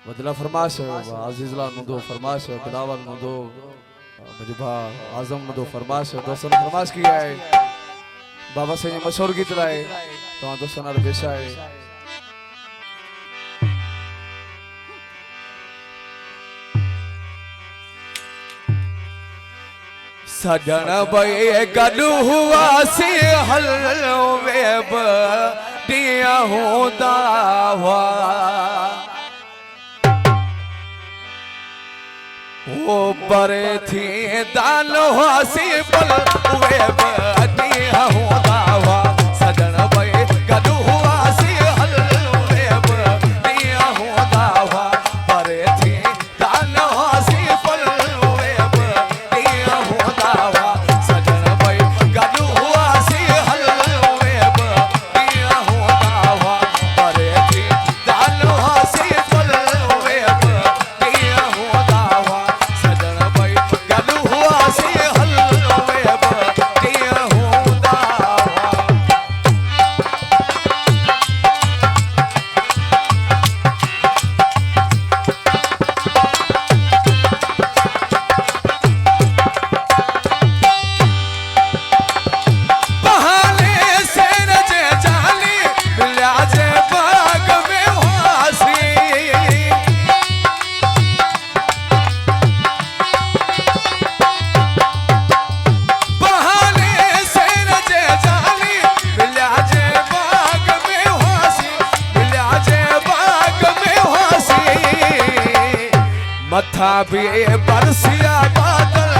बदला फरमाश अजीजला नुदो फरमाश बिलावल नुदो मुझे भा आजम नुदो फरमाश दोस्तों ने फरमाश किया है बाबा से ये मशहूर गीत लाए तो दोस्तों ने पेशा है सजन बे गलू हुआ सी हल वेब दिया होता हुआ वो बरे थी दाल हुआसी बल वेब दिया होता हुआ सजन बे गलू हुआ सी हल वेब दिया होता हुआ बरे थी दाल हुआसी बल वेब दिया होता हुआ सजन बे गलू हुआ सी हल वेब दिया होता हुआ बरे थी दाल हुआसी बल वेब दिया होता हुआ सजन बे गलू हुआ सी हल वेब दिया होता हुआ बहाने से रजे जाली लाजे बाग में वासी बहाने से रजे जाली लाजे बाग में वासी लाजे बाग में वासी मथा भी बरसिया बादल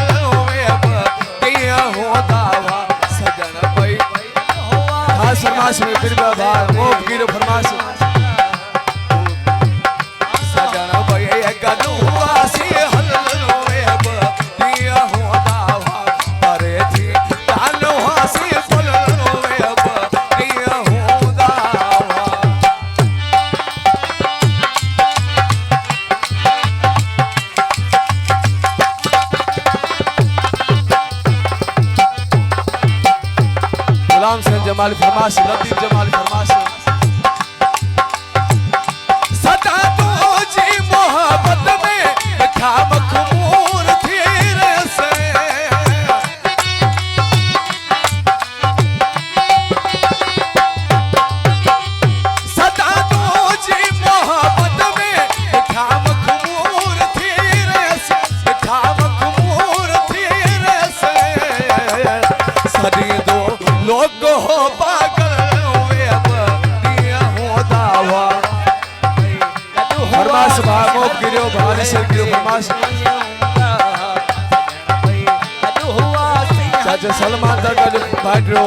वेब दिया होता हुआ सजन भाई खास फरमाश में फिर बाबा मोब गिरो फरमाश सजन भाई गलू हुआ सी हल वेब दिया होता हुआ परे थी दाल हुआ सी फल वेब दिया होता हुआ गुलाम से जमाल फरमाश लतीफ जमाल फरमाश सदा तुझी मोहब्बत में था मखमूर थी रे से सदा तुझी मोहब्बत में था मखमूर थी रे से था मखमूर थी रे से सदी दो लोग हो पागल वेब दिया होता हुआ फरमाश भागो गिरो भारी से गिरो फरमाश चाचा सलमान तकर भागो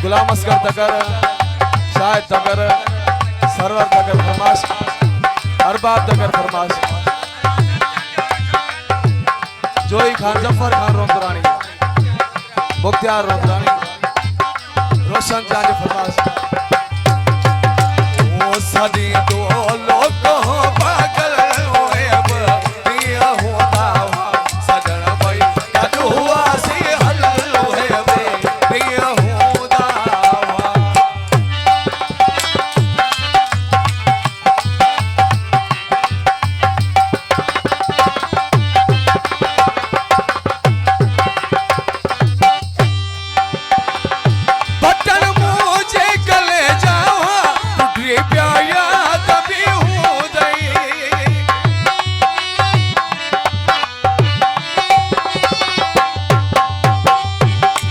गुलाम असगर तकर शाहिद तकर सरवर तकर फरमाश अरबाब तकर फरमाश जोई खान जफर खान रोमदरानी मुख्तियार रोमदानी रोशन जाने फरमाश ओ सदी दो लोग हो पागल वेब दिया होता हुआ सजन भाई गलू हुआ सी हल वेब दिया होता हुआ बटन मुझे गले जावा टूटी प्याया तभी हो गई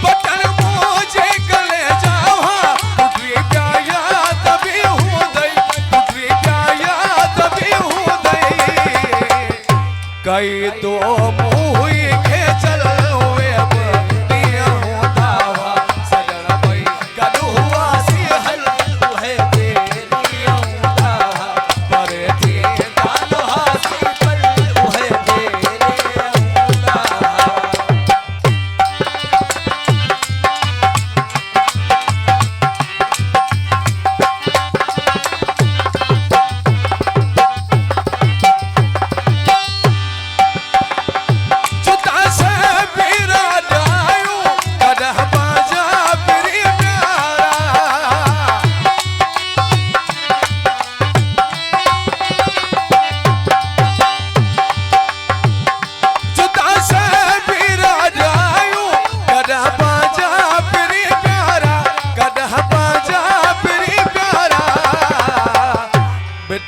बटन मुझे गले जावा टूटी प्याया तभी हो गई टूटी प्याया तभी हो गई कई तो मुँह के चल वेब दिया होता हुआ सजन भाई गलू हुआ सी हल वेब दिया होता हुआ परे थी दाल हासी पर वेब दिया होता हुआ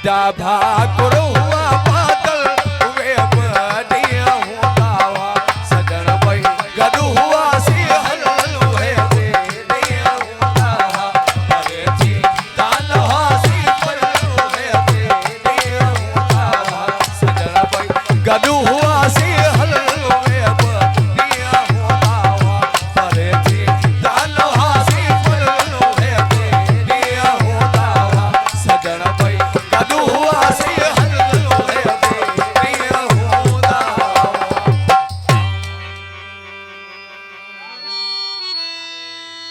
जा भाग